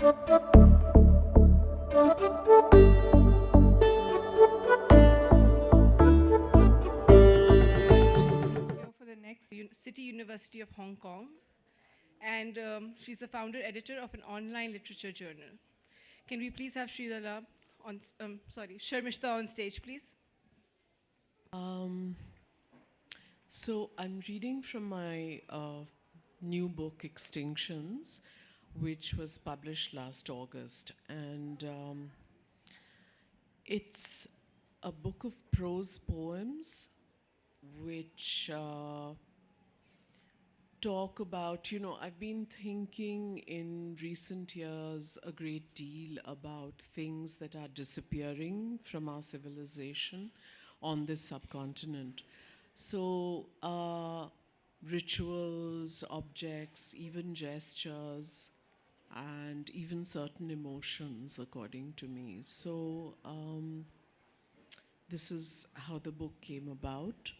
Here for the next City University of Hong Kong, and she's the founder editor of an online literature journal. Can we please have Sridala Sharmishta on stage, please? Um, so I'm reading from my new book, Extinctions, which was published last August. And it's a book of prose poems which talk about, I've been thinking in recent years a great deal about things that are disappearing from our civilization on this subcontinent. So, rituals, objects, even gestures, and even certain emotions, according to me. So, this is how the book came about.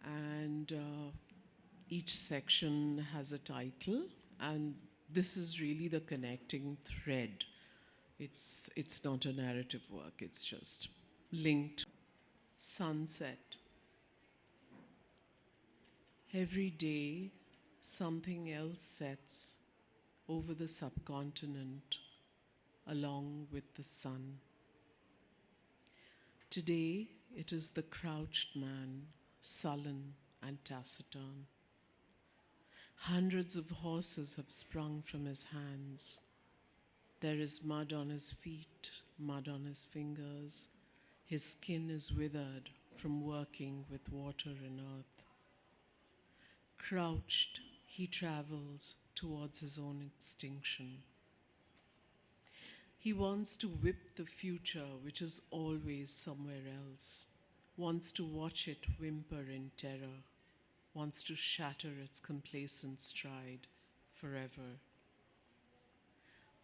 And each section has a title, and this is really the connecting thread. It's not a narrative work, it's just linked. Sunset. Every day, something else sets over the subcontinent along with the sun. Today, it is the crouched man, sullen and taciturn. Hundreds of horses have sprung from his hands. There is mud on his feet, mud on his fingers. His skin is withered from working with water and earth. Crouched, he travels towards his own extinction. He wants to whip the future, which is always somewhere else, wants to watch it whimper in terror, wants to shatter its complacent stride forever.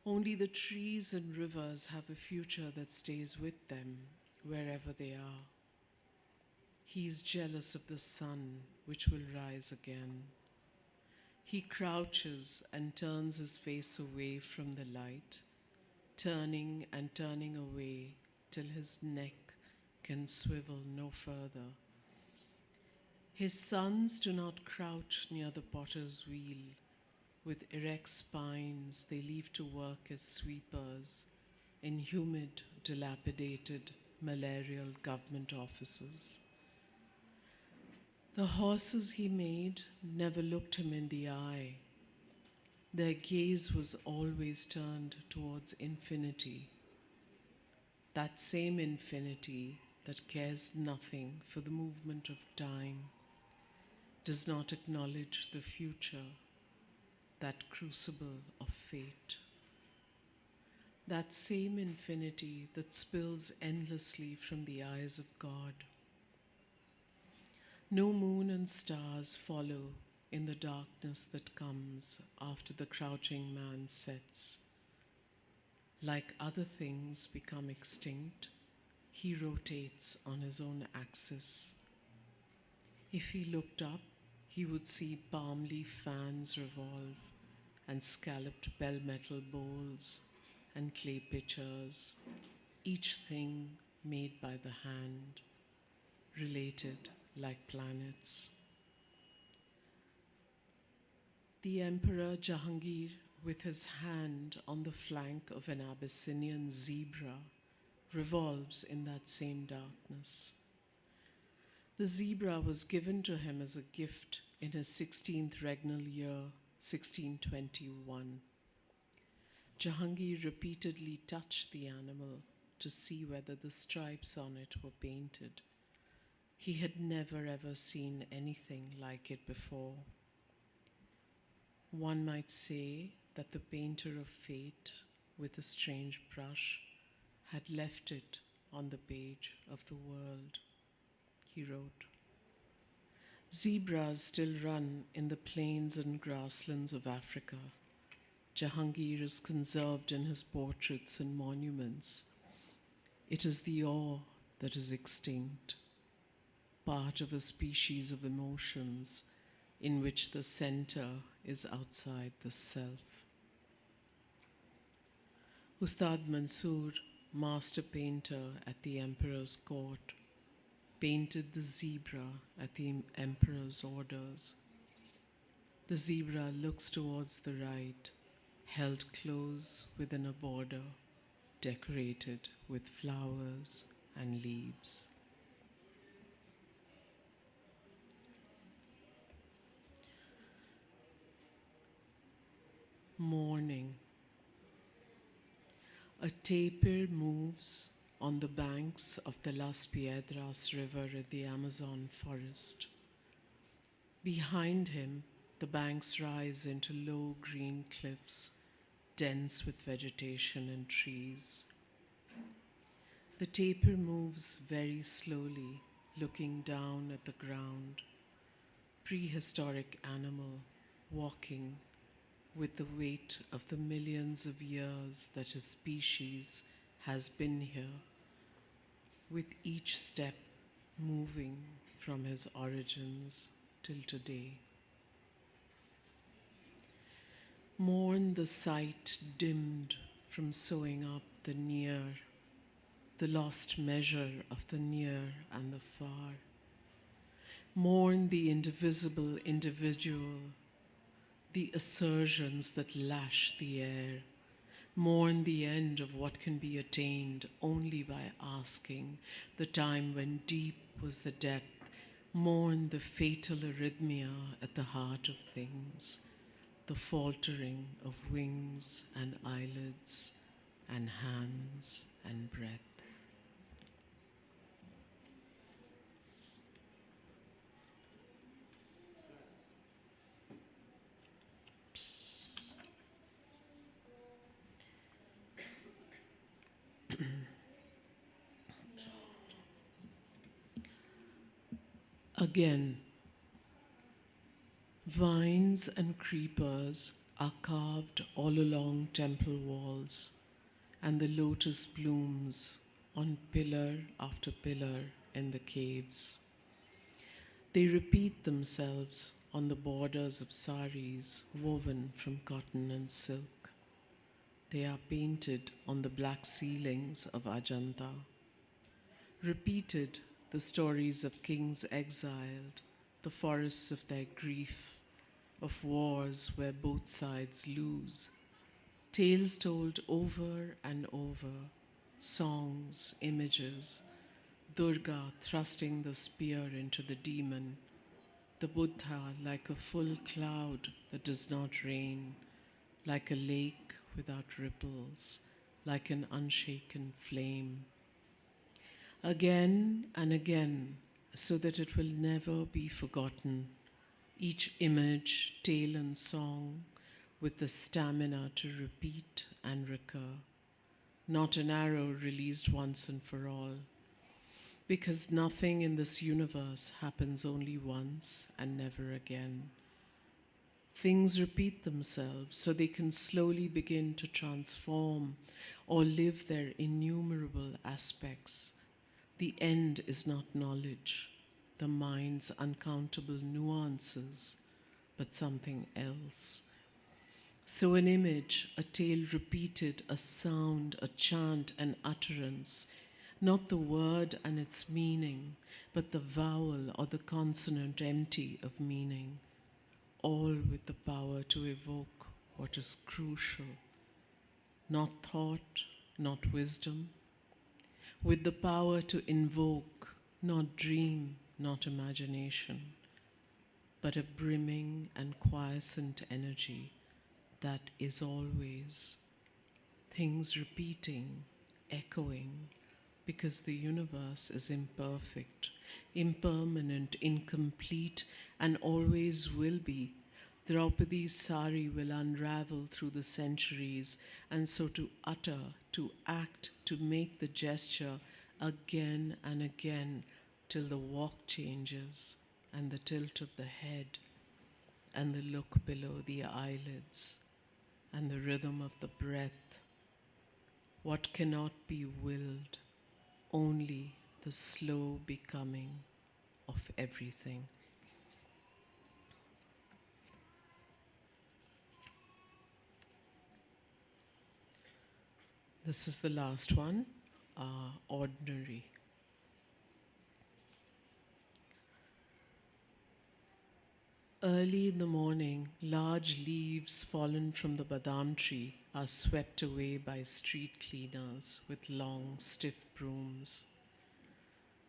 Only the trees and rivers have a future that stays with them wherever they are. He is jealous of the sun, which will rise again. He crouches and turns his face away from the light, turning and turning away till his neck can swivel no further. His sons do not crouch near the potter's wheel. With erect spines, they leave to work as sweepers in humid, dilapidated, malarial government offices. The horses he made never looked him in the eye. Their gaze was always turned towards infinity, that same infinity that cares nothing for the movement of time, does not acknowledge the future, that crucible of fate. That same infinity that spills endlessly from the eyes of God. No moon and stars follow in the darkness that comes after the crouching man sets. Like other things become extinct, he rotates on his own axis. If he looked up, he would see palm leaf fans revolve and scalloped bell metal bowls and clay pitchers, each thing made by the hand, related like planets. The Emperor Jahangir, with his hand on the flank of an Abyssinian zebra, revolves in that same darkness. The zebra was given to him as a gift in his 16th regnal year, 1621. Jahangir repeatedly touched the animal to see whether the stripes on it were painted. He had never ever seen anything like it before. One might say that the painter of fate, with a strange brush, had left it on the page of the world. He wrote, "Zebras still run in the plains and grasslands of Africa. Jahangir is conserved in his portraits and monuments. It is the awe that is extinct, part of a species of emotions in which the center is outside the self." Ustad Mansoor, master painter at the emperor's court, painted the zebra at the emperor's orders. The zebra looks towards the right, held close within a border, decorated with flowers and leaves. Morning. A tapir moves on the banks of the Las Piedras River in the Amazon forest. Behind him, the banks rise into low green cliffs, dense with vegetation and trees. The tapir moves very slowly, looking down at the ground. Prehistoric animal, walking with the weight of the millions of years that his species has been here, with each step moving from his origins till today. Mourn the sight dimmed from sewing up the near, the lost measure of the near and the far. Mourn the indivisible individual, the assertions that lash the air. Mourn the end of what can be attained only by asking, the time when deep was the depth. Mourn the fatal arrhythmia at the heart of things, the faltering of wings and eyelids and hands and breath. Again, vines and creepers are carved all along temple walls, and the lotus blooms on pillar after pillar in the caves. They repeat themselves on the borders of saris woven from cotton and silk. They are painted on the black ceilings of Ajanta. Repeated the stories of kings exiled, the forests of their grief, of wars where both sides lose, tales told over and over, songs, images, Durga thrusting the spear into the demon, the Buddha like a full cloud that does not rain, like a lake without ripples, like an unshaken flame. Again and again, so that it will never be forgotten, each image, tale and song with the stamina to repeat and recur, not an arrow released once and for all, because nothing in this universe happens only once and never again. Things repeat themselves so they can slowly begin to transform or live their innumerable aspects. The end is not knowledge, the mind's uncountable nuances, but something else. So an image, a tale repeated, a sound, a chant, an utterance, not the word and its meaning, but the vowel or the consonant empty of meaning, all with the power to evoke what is crucial, not thought, not wisdom, with the power to invoke, not dream, not imagination, but a brimming and quiescent energy that is always, things repeating, echoing, because the universe is imperfect, impermanent, incomplete, and always will be. Draupadi's sari will unravel through the centuries, and so to utter, to act, to make the gesture again and again till the walk changes, and the tilt of the head, and the look below the eyelids, and the rhythm of the breath. What cannot be willed, only the slow becoming of everything. This is the last one, ordinary. Early in the morning, large leaves fallen from the badam tree are swept away by street cleaners with long, stiff brooms.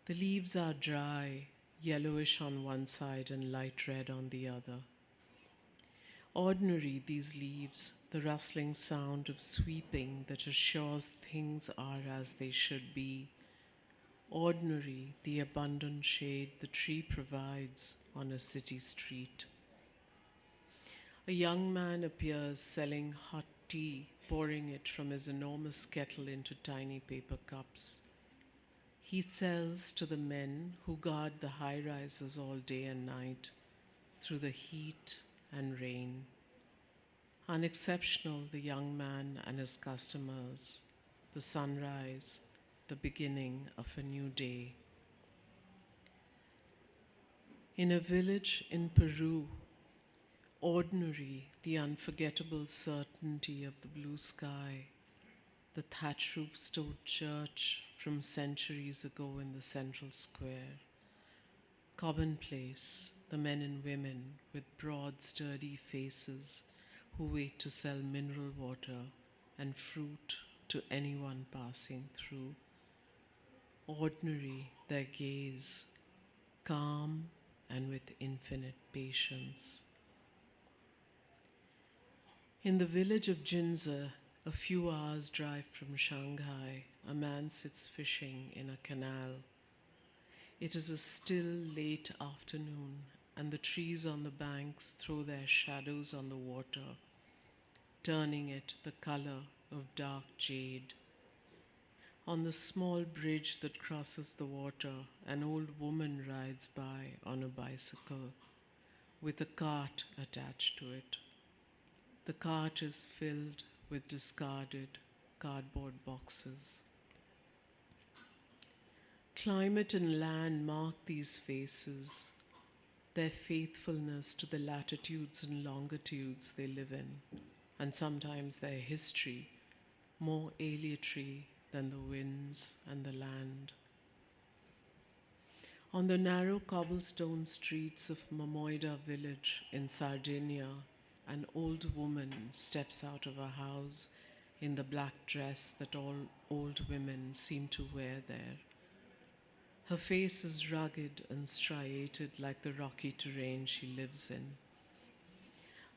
The leaves are dry, yellowish on one side and light red on the other. Ordinary, these leaves, the rustling sound of sweeping that assures things are as they should be. Ordinary, the abundant shade the tree provides on a city street. A young man appears selling hot tea, pouring it from his enormous kettle into tiny paper cups. He sells to the men who guard the high rises all day and night through the heat and rain. Unexceptional, the young man and his customers, the sunrise, the beginning of a new day. In a village in Peru, ordinary, the unforgettable certainty of the blue sky, the thatch-roof stone church from centuries ago in the central square. Commonplace, the men and women with broad, sturdy faces who wait to sell mineral water and fruit to anyone passing through. Ordinary, their gaze, calm and with infinite patience. In the village of Jinza, a few hours' drive from Shanghai, a man sits fishing in a canal. It is a still late afternoon, and the trees on the banks throw their shadows on the water, turning it the color of dark jade. On the small bridge that crosses the water, an old woman rides by on a bicycle with a cart attached to it. The cart is filled with discarded cardboard boxes. Climate and land mark these faces, their faithfulness to the latitudes and longitudes they live in, and sometimes their history, more aleatory than the winds and the land. On the narrow cobblestone streets of Mamoida village in Sardinia, an old woman steps out of a house in the black dress that all old women seem to wear there. Her face is rugged and striated like the rocky terrain she lives in.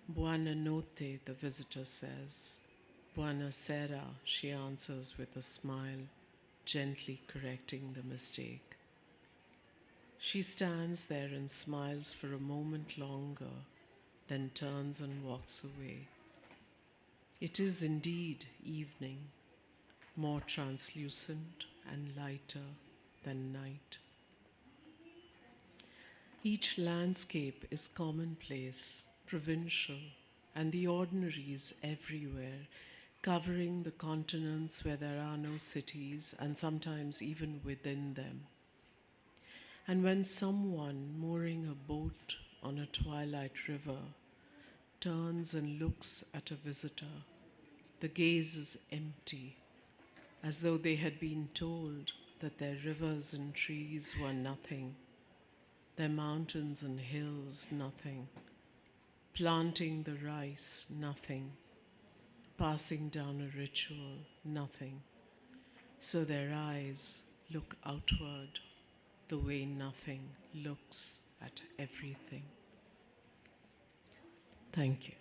Buona notte, the visitor says. Buona sera, she answers with a smile, gently correcting the mistake. She stands there and smiles for a moment longer, then turns and walks away. It is indeed evening, more translucent and lighter than night. Each landscape is commonplace, provincial, and the ordinary is everywhere, covering the continents where there are no cities, and sometimes even within them. And when someone mooring a boat on a twilight river turns and looks at a visitor, the gaze is empty, as though they had been told that their rivers and trees were nothing, their mountains and hills nothing, planting the rice nothing, passing down a ritual nothing. So their eyes look outward the way nothing looks at everything. Thank you.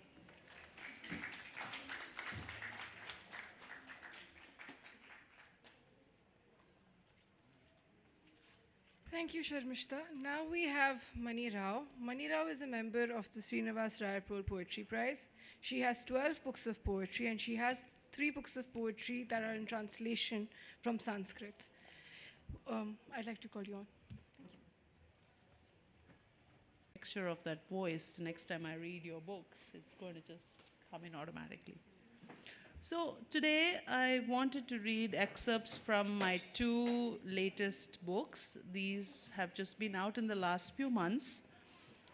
Thank you, Sharmishta. Now we have Mani Rao. Mani Rao is a member of the Srinivas Raipur Poetry Prize. She has 12 books of poetry, and she has 3 books of poetry that are in translation from Sanskrit. I'd like to call you on. Texture of that voice, next time I read your books, it's going to just come in automatically. So today I wanted to read excerpts from my 2 latest books. These have just been out in the last few months.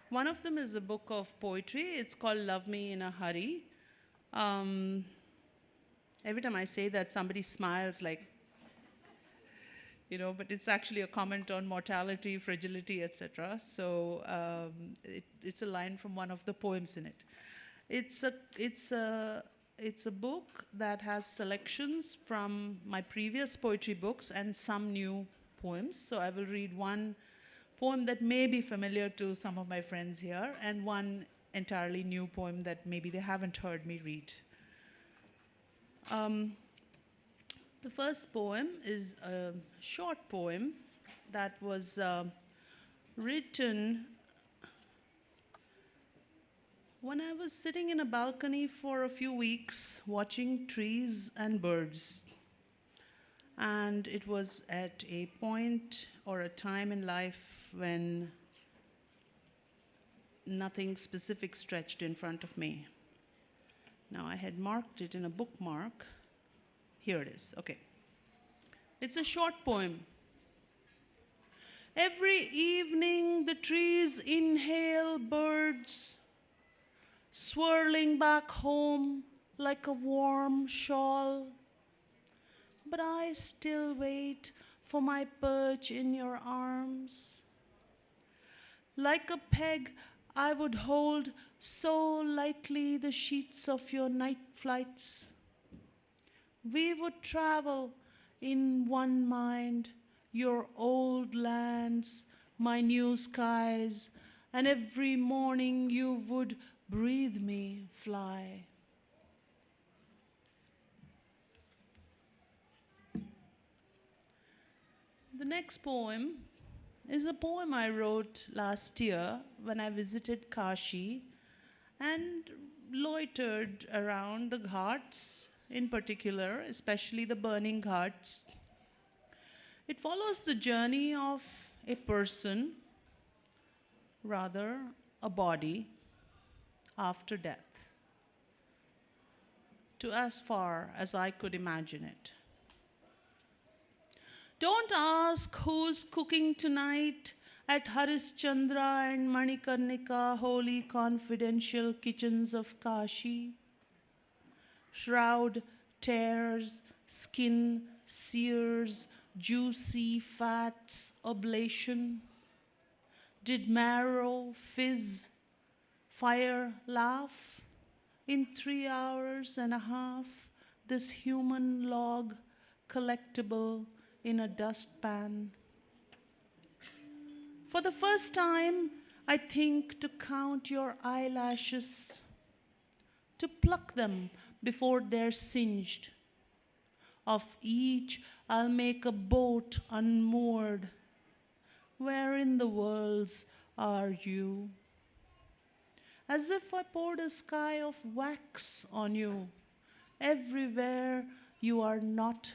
One of them is a book of poetry. It's called Love Me in a Hurry. Every time I say that, somebody smiles like, but it's actually a comment on mortality, fragility, etc. So it's a line from one of the poems in it. It's a book that has selections from my previous poetry books and some new poems. So I will read one poem that may be familiar to some of my friends here, and one entirely new poem that maybe they haven't heard me read. The first poem is a short poem that was written when I was sitting in a balcony for a few weeks watching trees and birds. And it was at a point or a time in life when nothing specific stretched in front of me. Now, I had marked it in a bookmark. Here it is. Okay. It's a short poem. Every evening, the trees inhale birds, swirling back home like a warm shawl. But I still wait for my perch in your arms. Like a peg, I would hold so lightly the sheets of your night flights. We would travel in one mind, your old lands, my new skies, and every morning you would breathe me fly. The next poem is a poem I wrote last year when I visited Kashi and loitered around the ghats, in particular, especially the burning ghats. It follows the journey of a person, rather a body, after death, to as far as I could imagine it. Don't ask who's cooking tonight at Harishchandra and Manikarnika, holy confidential kitchens of Kashi. Shroud tears, skin sears, juicy fats oblation. Did marrow fizz, fire laugh? In 3 hours and a half, this human log collectible in a dustpan. For the first time, I think to count your eyelashes, to pluck them before they're singed. Of each, I'll make a boat unmoored. Where in the worlds are you? As if I poured a sky of wax on you. Everywhere you are not,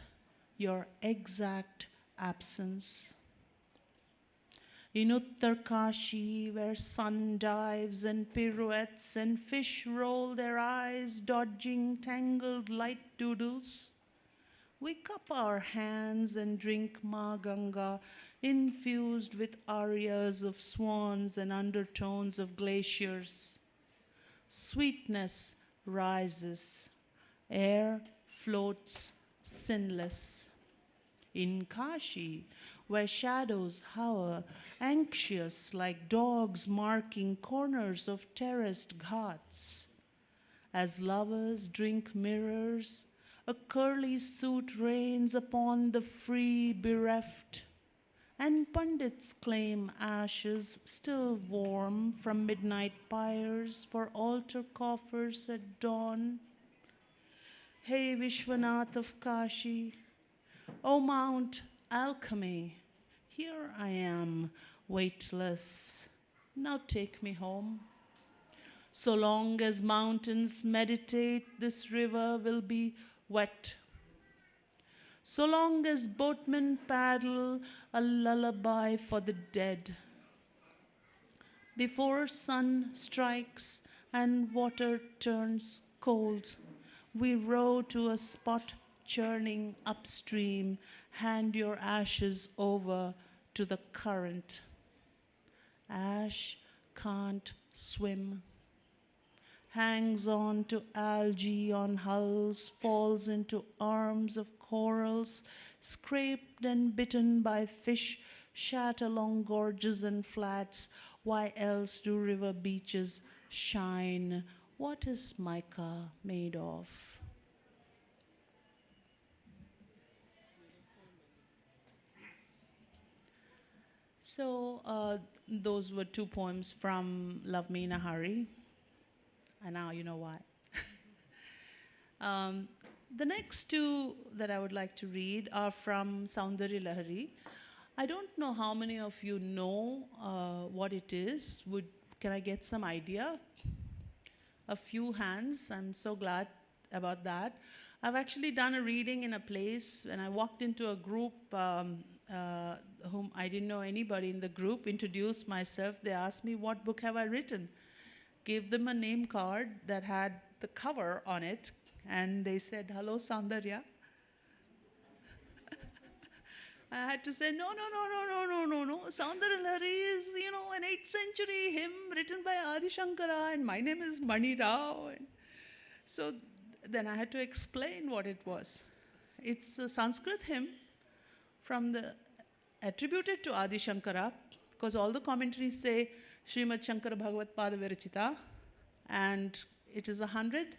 your exact absence. In Uttar Kashi, where sun dives and pirouettes and fish roll their eyes, dodging tangled light doodles, we cup our hands and drink Ma Ganga, infused with arias of swans and undertones of glaciers. Sweetness rises, air floats sinless. In Kashi, where shadows hover, anxious like dogs marking corners of terraced ghats. As lovers drink mirrors, a curly suit rains upon the free bereft, and pundits claim ashes still warm from midnight pyres for altar coffers at dawn. Hey Vishwanath of Kashi, O Mount Alchemy, here I am, weightless. Now take me home. So long as mountains meditate, this river will be wet. So long as boatmen paddle, a lullaby for the dead. Before sun strikes and water turns cold, we row to a spot churning upstream. Hand your ashes over to the current. Ash can't swim. hangs on to algae on hulls, falls into arms of corals, scraped and bitten by fish, shat along gorges and flats. Why else do river beaches shine? What is mica made of? So those were two poems from Love Me in a Hurry, and now you know why. The next two that I would like to read are from Saundarya Lahari. I don't know how many of you know what it is. Can I get some idea? A few hands. I'm so glad about that. I've actually done a reading in a place, and I walked into a group whom I didn't know anybody in the group, introduced myself. They asked me, what book have I written? Gave them a name card that had the cover on it, and they said, hello, Saundarya. I had to say, no. Saundarya Lahari is, an 8th century hymn written by Adi Shankara, and my name is Mani Rao. And so then I had to explain what it was. It's a Sanskrit hymn attributed to Adi Shankara, because all the commentaries say Srimad Shankara Bhagavad Pada Virachita, and it is 100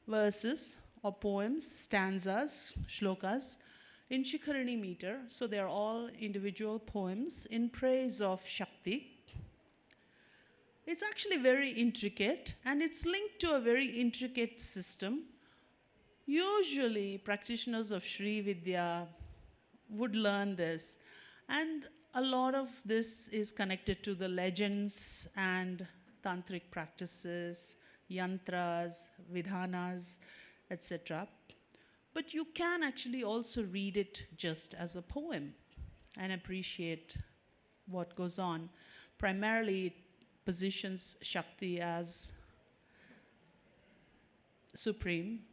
verses or poems, stanzas, shlokas, in Shikharani meter. So they're all individual poems in praise of Shakti. It's actually very intricate, and it's linked to a very intricate system. Usually, practitioners of Sri Vidya would learn this, and a lot of this is connected to the legends and tantric practices, yantras, vidhanas, etc. But you can actually also read it just as a poem and appreciate what goes on. Primarily, it positions Shakti as supreme.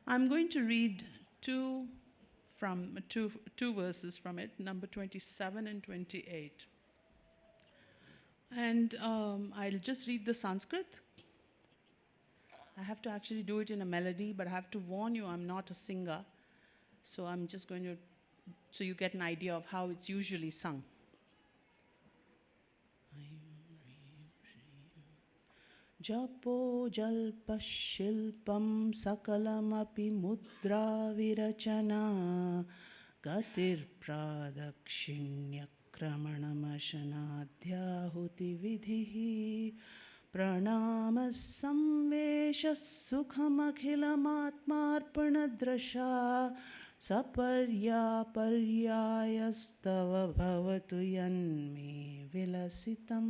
I'm going to read two verses from it, number 27 and 28. And I'll just read the Sanskrit. I have to actually do it in a melody, but I have to warn you, I'm not a singer. So I'm just going to, so you get an idea of how it's usually sung. Japo jalpa shilpam sakalamapi mudra virachana gatir pradakshinya kramanamasanadhyahuti vidhihi pranama samvesha sukhamakhilamatmarpanadrasha saparya paryayastava bhavatu yanme vilasitam.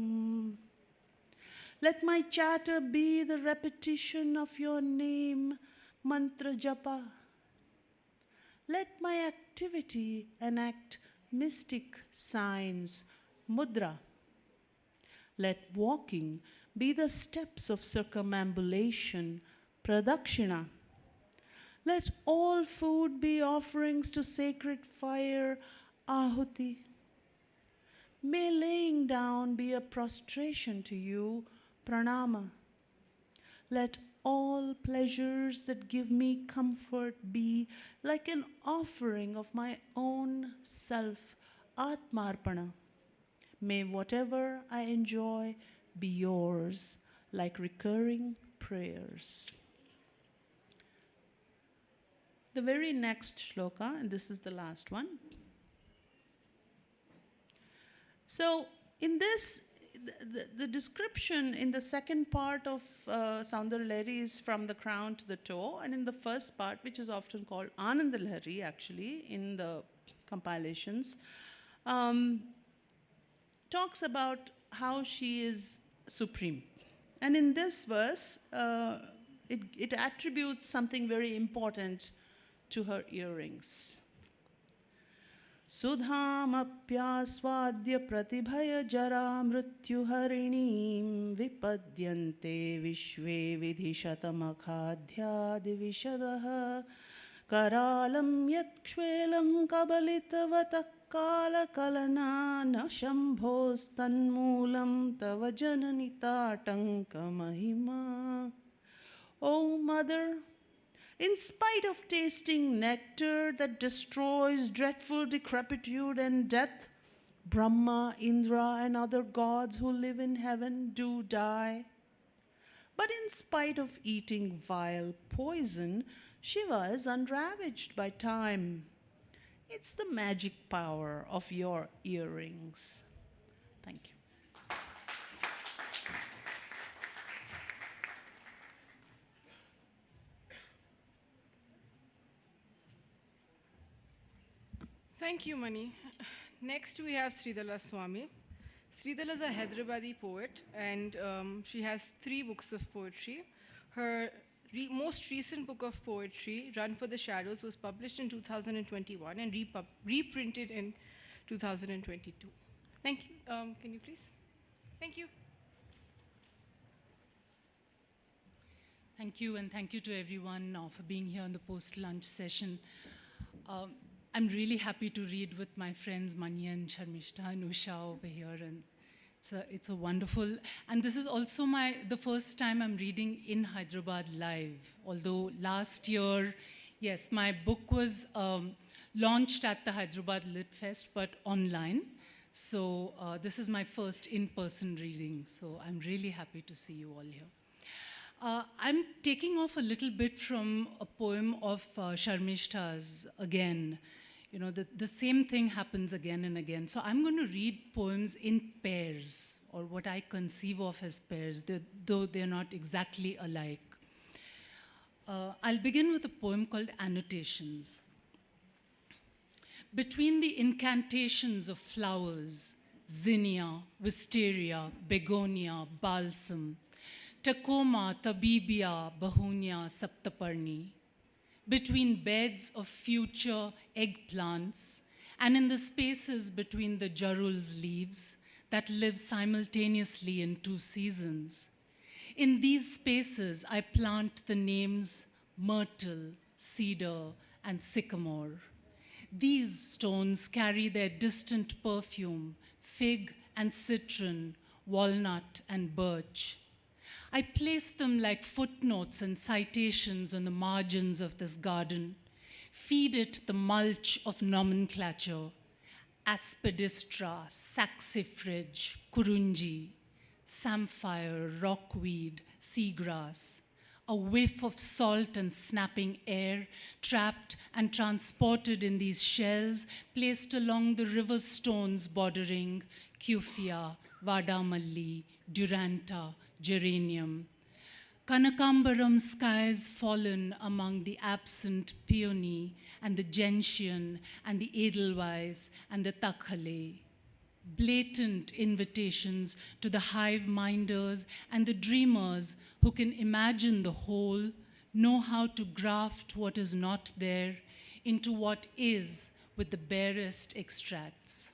Let my chatter be the repetition of your name, mantra japa. Let my activity enact mystic signs, mudra. Let walking be the steps of circumambulation, pradakshina. Let all food be offerings to sacred fire, ahuti. May laying down be a prostration to you, pranama. Let all pleasures that give me comfort be like an offering of my own self, atmarpana. May whatever I enjoy be yours, like recurring prayers. The very next shloka, and this is the last one. So in this, the description in the second part of Saundarya Lahari is from the crown to the toe, and in the first part, which is often called Ananda Lahari actually in the compilations, talks about how she is supreme. And in this verse, it attributes something very important to her earrings. Sudhamapyaswadya pratibhaya jara mrityuharinim vipadyante vishve vidhishatamakhadhyadi vishadaha karalam yakshvelam kabalitavatah kala na shambhos tanmulam tava jananita tanka mahima. O Mother, in spite of tasting nectar that destroys dreadful decrepitude and death, Brahma, Indra, and other gods who live in heaven do die. But in spite of eating vile poison, Shiva is unravaged by time. It's the magic power of your earrings. Thank you. Thank you, Mani. Next, we have Sridala Swami. Sridala is a Hyderabadi poet, and she has 3 books of poetry. Her most recent book of poetry, Run for the Shadows, was published in 2021 and reprinted in 2022. Thank you. Can you please? Thank you. Thank you, and thank you to everyone for being here on the post-lunch session. I'm really happy to read with my friends Mani and Sharmishta and Usha over here, and it's a wonderful. And this is also the first time I'm reading in Hyderabad live. Although last year, yes, my book was launched at the Hyderabad Lit Fest, but online. So this is my first in-person reading. So I'm really happy to see you all here. I'm taking off a little bit from a poem of Sharmishta's again. You know, the same thing happens again and again. So I'm going to read poems in pairs, or what I conceive of as pairs, though they're not exactly alike. I'll begin with a poem called Annotations. Between the incantations of flowers, zinnia, wisteria, begonia, balsam, Tacoma, Tabibia, Bahunia, Saptaparni, between beds of future eggplants, and in the spaces between the jarul's leaves that live simultaneously in 2 seasons. In these spaces, I plant the names myrtle, cedar, and sycamore. These stones carry their distant perfume, fig and citron, walnut and birch. I place them like footnotes and citations on the margins of this garden, feed it the mulch of nomenclature, aspidistra, saxifrage, kurunji, samphire, rockweed, seagrass, a whiff of salt and snapping air, trapped and transported in these shells, placed along the river stones bordering Kufia, Vadamalli, Duranta, geranium. Kanakambaram skies fallen among the absent peony and the gentian and the edelweiss and the takhale. Blatant invitations to the hive-minders and the dreamers who can imagine the whole, know how to graft what is not there into what is with the barest extracts.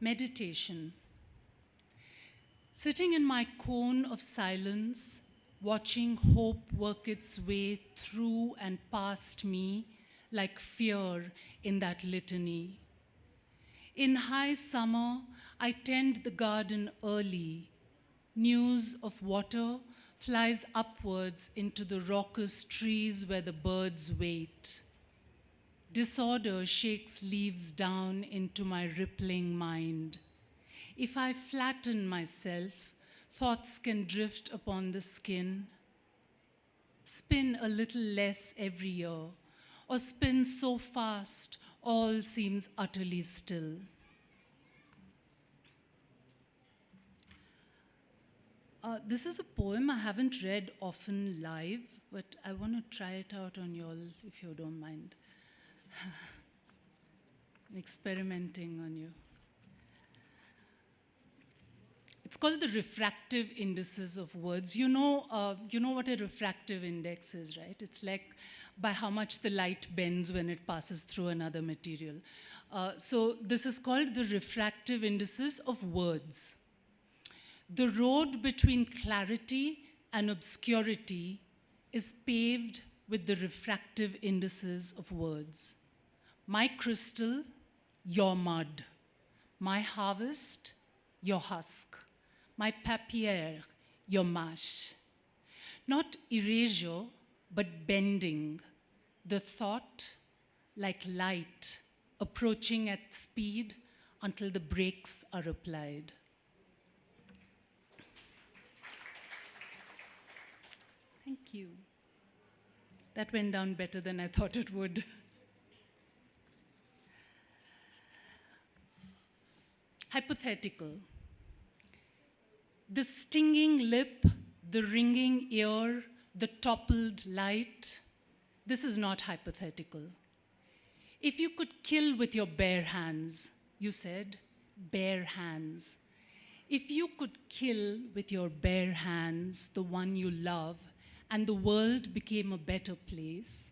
Meditation. Sitting in my cone of silence, watching hope work its way through and past me like fear in that litany. In high summer, I tend the garden early. News of water flies upwards into the raucous trees where the birds wait. Disorder shakes leaves down into my rippling mind. If I flatten myself, thoughts can drift upon the skin. Spin a little less every year, or spin so fast, all seems utterly still. This is a poem I haven't read often live, but I want to try it out on you all, if you don't mind. I'm experimenting on you. It's called the refractive indices of words. You know what a refractive index is, right? It's like by how much the light bends when it passes through another material. So this is called the refractive indices of words. The road between clarity and obscurity is paved with the refractive indices of words. My crystal, your mud. My harvest, your husk. My papier, your mash. Not erasure, but bending. The thought, like light, approaching at speed until the brakes are applied. Thank you. That went down better than I thought it would. Hypothetical. The stinging lip, the ringing ear, the toppled light. This is not hypothetical. If you could kill with your bare hands, you said, bare hands. If you could kill with your bare hands the one you love and the world became a better place,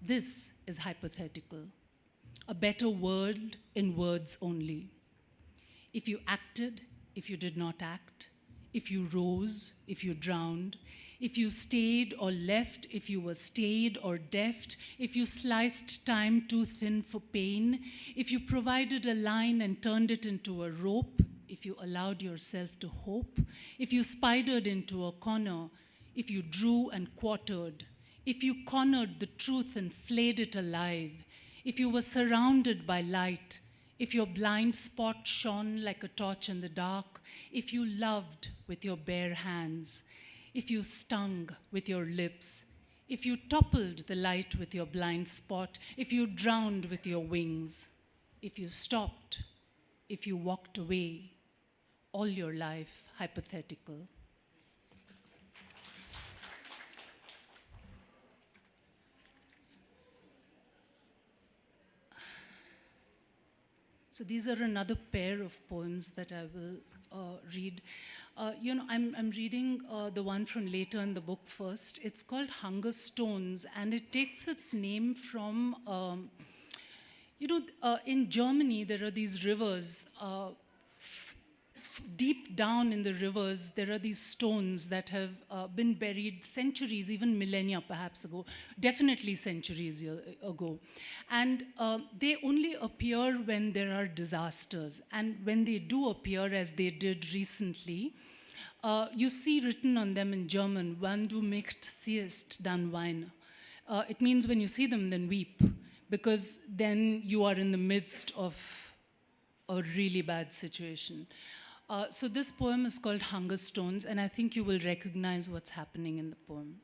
this is hypothetical. A better world in words only. If you acted, if you did not act, if you rose, if you drowned, if you stayed or left, if you were stayed or deft, if you sliced time too thin for pain, if you provided a line and turned it into a rope, if you allowed yourself to hope, if you spidered into a corner, if you drew and quartered, if you cornered the truth and flayed it alive, if you were surrounded by light, if your blind spot shone like a torch in the dark, if you loved with your bare hands, if you stung with your lips, if you toppled the light with your blind spot, if you drowned with your wings, if you stopped, if you walked away, all your life hypothetical. So these are another pair of poems that I will read. I'm reading the one from later in the book first. It's called Hunger Stones, and it takes its name from, in Germany, there are these rivers. Deep down in the rivers, there are these stones that have been buried centuries, even millennia perhaps ago, definitely centuries ago. And they only appear when there are disasters. And when they do appear, as they did recently, you see written on them in German, "Wann du mich siehst, dann weine." It means when you see them, then weep, because then you are in the midst of a really bad situation. So this poem is called Hunger Stones, and I think you will recognize what's happening in the poem.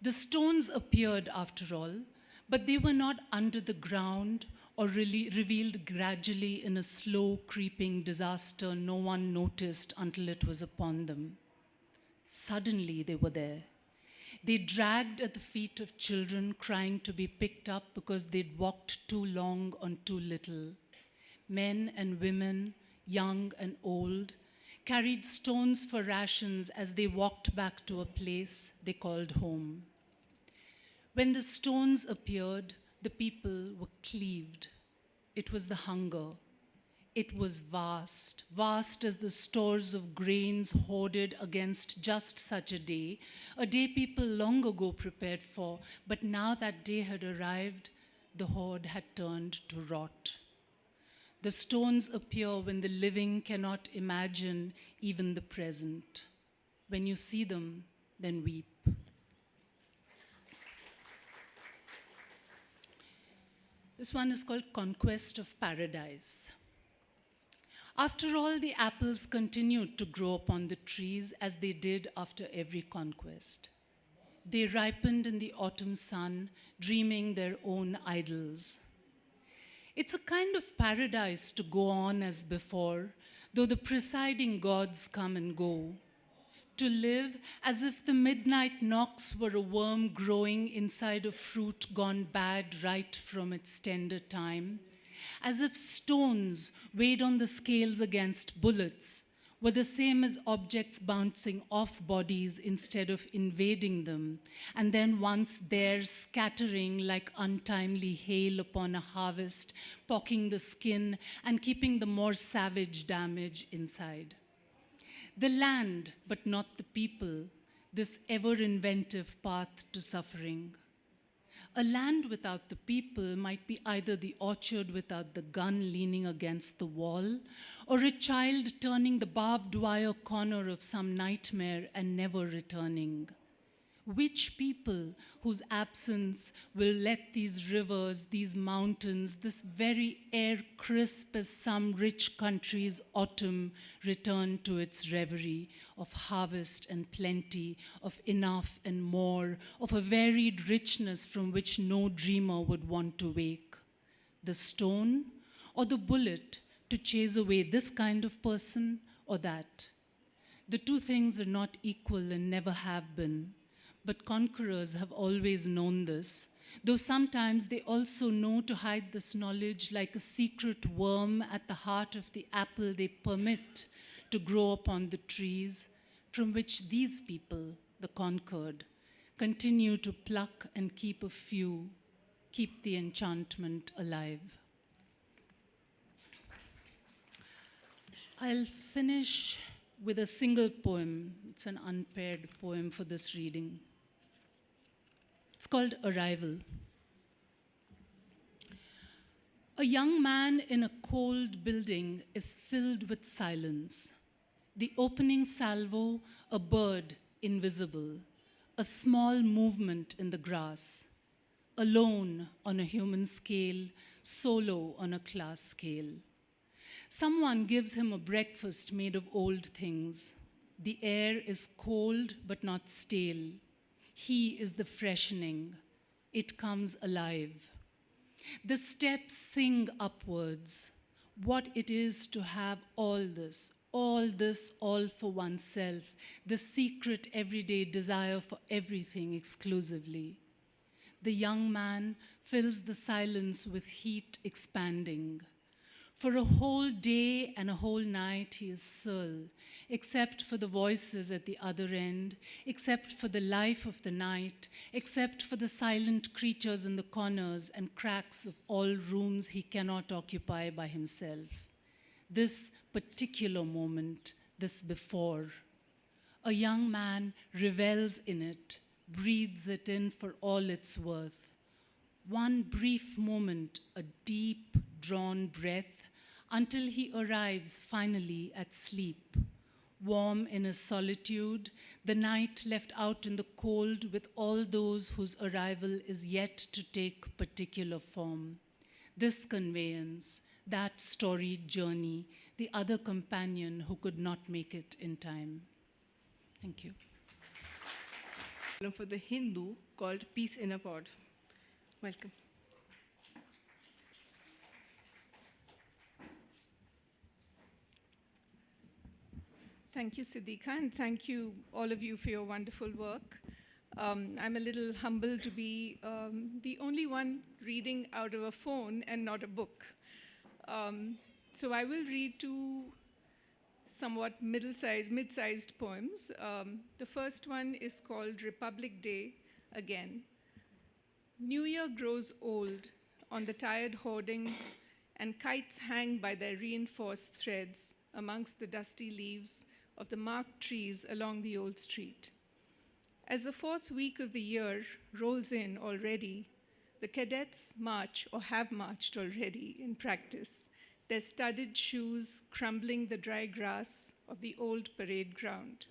The stones appeared after all, but they were not under the ground or really revealed gradually in a slow creeping disaster no one noticed until it was upon them. Suddenly they were there. They dragged at the feet of children crying to be picked up because they'd walked too long on too little. Men and women, young and old, carried stones for rations as they walked back to a place they called home. When the stones appeared, the people were cleaved. It was the hunger. It was vast, vast as the stores of grains hoarded against just such a day people long ago prepared for, but now that day had arrived, the hoard had turned to rot. The stones appear when the living cannot imagine even the present. When you see them, then weep. This one is called Conquest of Paradise. After all, the apples continued to grow upon the trees as they did after every conquest. They ripened in the autumn sun, dreaming their own idols. It's a kind of paradise to go on as before, though the presiding gods come and go. To live as if the midnight knocks were a worm growing inside a fruit gone bad right from its tender time. As if stones weighed on the scales against bullets were the same as objects bouncing off bodies instead of invading them, and then once there scattering like untimely hail upon a harvest, pocking the skin and keeping the more savage damage inside. The land, but not the people, this ever-inventive path to suffering. A land without the people might be either the orchard without the gun leaning against the wall, or a child turning the barbed wire corner of some nightmare and never returning. Which people whose absence will let these rivers, these mountains, this very air crisp as some rich country's autumn return to its reverie of harvest and plenty, of enough and more, of a varied richness from which no dreamer would want to wake? The stone or the bullet to chase away this kind of person or that? The two things are not equal and never have been. But conquerors have always known this, though sometimes they also know to hide this knowledge like a secret worm at the heart of the apple they permit to grow upon the trees, from which these people, the conquered, continue to pluck and keep a few, keep the enchantment alive. I'll finish with a single poem. It's an unpaired poem for this reading. It's called Arrival. A young man in a cold building is filled with silence. The opening salvo, a bird invisible, a small movement in the grass, alone on a human scale, solo on a class scale. Someone gives him a breakfast made of old things. The air is cold but not stale. He is the freshening. It comes alive. The steps sing upwards. What it is to have all for oneself, the secret everyday desire for everything exclusively. The young man fills the silence with heat expanding. For a whole day and a whole night, he is still, except for the voices at the other end, except for the life of the night, except for the silent creatures in the corners and cracks of all rooms he cannot occupy by himself. This particular moment, this before, a young man revels in it, breathes it in for all its worth. One brief moment, a deep, drawn breath, until he arrives finally at sleep, warm in his solitude, the night left out in the cold with all those whose arrival is yet to take particular form. This conveyance, that storied journey, the other companion who could not make it in time. Thank you. For the Hindu called Peace in a Pod. Welcome. Thank you, Siddika, and thank you, all of you, for your wonderful work. I'm a little humbled to be the only one reading out of a phone and not a book. So I will read two somewhat mid-sized poems. The first one is called Republic Day Again. New Year grows old on the tired hoardings, and kites hang by their reinforced threads amongst the dusty leaves of the marked trees along the old street. As the fourth week of the year rolls in already, the cadets march or have marched already in practice, their studded shoes crumbling the dry grass of the old parade ground.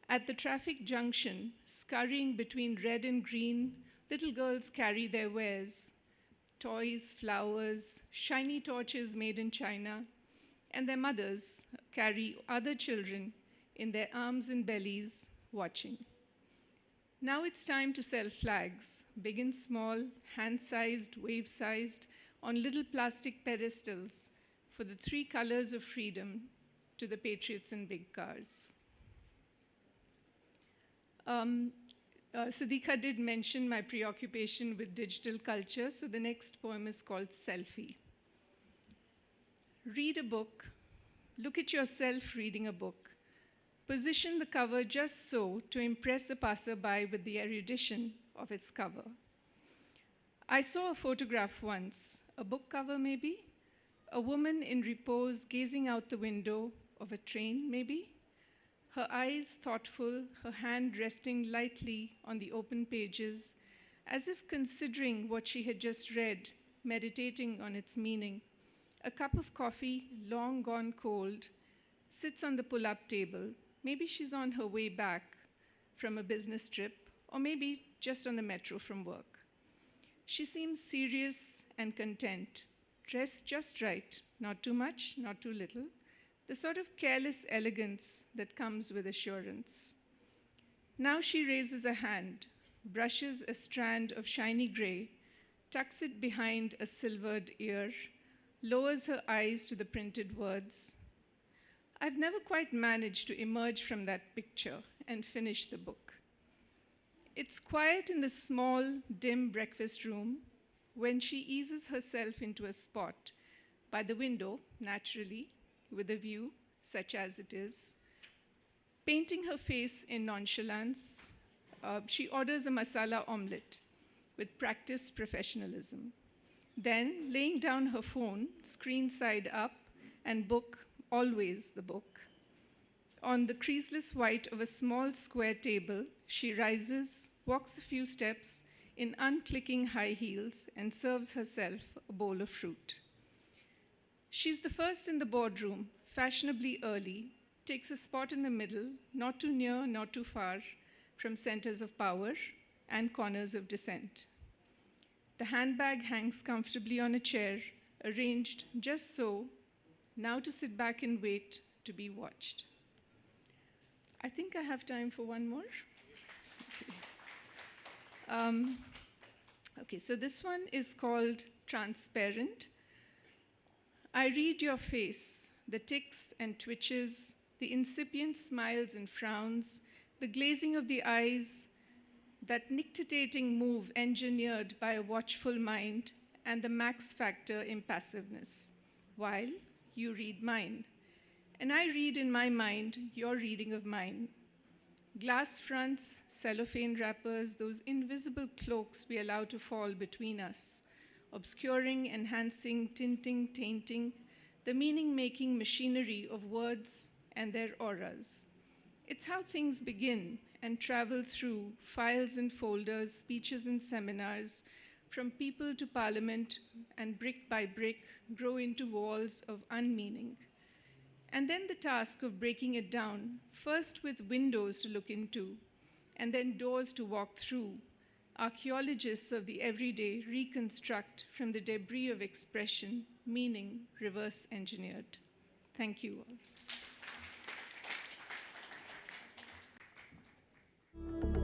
At the traffic junction, scurrying between red and green, little girls carry their wares, toys, flowers, shiny torches made in China, and their mothers carry other children in their arms and bellies, watching. Now it's time to sell flags, big and small, hand-sized, wave-sized, on little plastic pedestals for the three colors of freedom to the patriots in big cars. Siddika did mention my preoccupation with digital culture, so the next poem is called Selfie. Read a book. Look at yourself reading a book. Position the cover just so to impress a passerby with the erudition of its cover. I saw a photograph once, a book cover maybe, a woman in repose gazing out the window of a train maybe. her eyes thoughtful, her hand resting lightly on the open pages, as if considering what she had just read, meditating on its meaning. A cup of coffee, long gone cold, sits on the pull-up table. Maybe she's on her way back from a business trip, or maybe just on the metro from work. She seems serious and content, dressed just right, not too much, not too little, the sort of careless elegance that comes with assurance. Now she raises a hand, brushes a strand of shiny gray, tucks it behind a silvered ear, lowers her eyes to the printed words. I've never quite managed to emerge from that picture and finish the book. It's quiet in the small, dim breakfast room when she eases herself into a spot by the window, naturally, with a view, such as it is. Painting her face in nonchalance, she orders a masala omelette with practiced professionalism. Then, laying down her phone, screen side up, and book, always the book. On the creaseless white of a small square table, she rises, walks a few steps in unclicking high heels, and serves herself a bowl of fruit. She's the first in the boardroom, fashionably early, takes a spot in the middle, not too near, not too far, from centers of power and corners of dissent. The handbag hangs comfortably on a chair, arranged just so, now to sit back and wait to be watched. I think I have time for one more. Okay, so this one is called Transparent. I read your face, the tics and twitches, the incipient smiles and frowns, the glazing of the eyes, that nictitating move engineered by a watchful mind, and the max factor impassiveness, while you read mine. And I read in my mind your reading of mine. Glass fronts, cellophane wrappers, those invisible cloaks we allow to fall between us, obscuring, enhancing, tinting, tainting, the meaning-making machinery of words and their auras. It's how things begin and travel through files and folders, speeches and seminars, from people to parliament, and brick by brick grow into walls of unmeaning. And then the task of breaking it down, first with windows to look into, and then doors to walk through. Archaeologists of the everyday reconstruct from the debris of expression, meaning reverse engineered. Thank you all.